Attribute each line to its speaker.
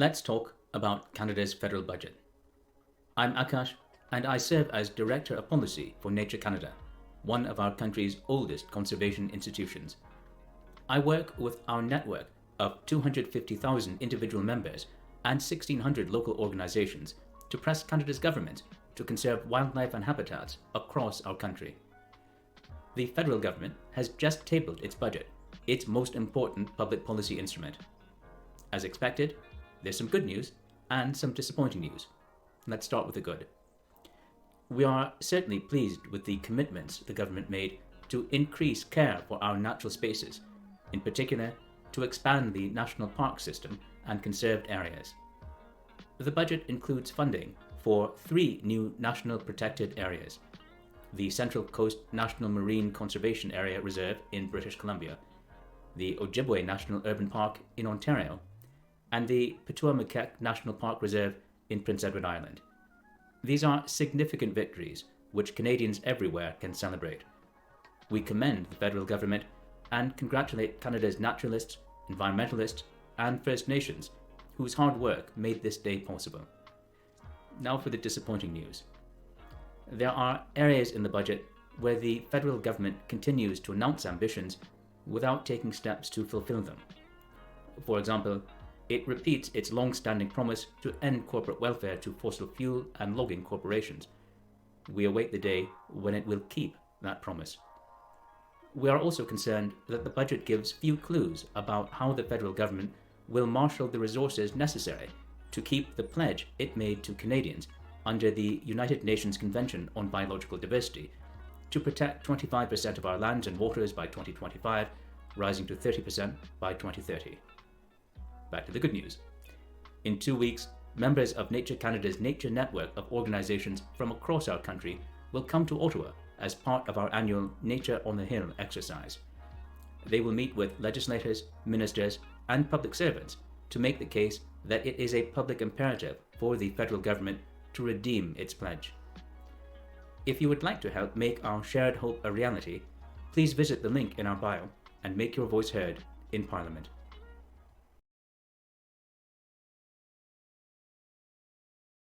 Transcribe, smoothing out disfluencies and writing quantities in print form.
Speaker 1: Let's talk about Canada's federal budget. I'm Akaash, and I serve as Director of Policy for Nature Canada, one of our country's oldest conservation institutions. I work with our network of 250,000 individual members and 1,600 local organizations to press Canada's government to conserve wildlife and habitats across our country. The federal government has just tabled its budget, its most important public policy instrument. As expected, there's some good news and some disappointing news. Let's start with the good. We are certainly pleased with the commitments the government made to increase care for our natural spaces, in particular to expand the national park system and conserved areas. The budget includes funding for 3 new national protected areas: the Central Coast National Marine Conservation Area Reserve in British Columbia, the Ojibwe National Urban Park in Ontario, and the Ptuamukek National Park Reserve in Prince Edward Island. These are significant victories which Canadians everywhere can celebrate. We commend the federal government and congratulate Canada's naturalists, environmentalists, and First Nations whose hard work made this day possible. Now for the disappointing news. There are areas in the budget where the federal government continues to announce ambitions without taking steps to fulfill them. For example, it repeats its long-standing promise to end corporate welfare to fossil fuel and logging corporations. We await the day when it will keep that promise. We are also concerned that the budget gives few clues about how the federal government will marshal the resources necessary to keep the pledge it made to Canadians under the United Nations Convention on Biological Diversity to protect 25% of our lands and waters by 2025, rising to 30% by 2030. Back to the good news. In 2 weeks, members of Nature Canada's Nature Network of organizations from across our country will come to Ottawa as part of our annual Nature on the Hill exercise. They will meet with legislators, ministers, and public servants to make the case that it is a public imperative for the federal government to redeem its pledge. If you would like to help make our shared hope a reality, please visit the link in our bio and make your voice heard in Parliament.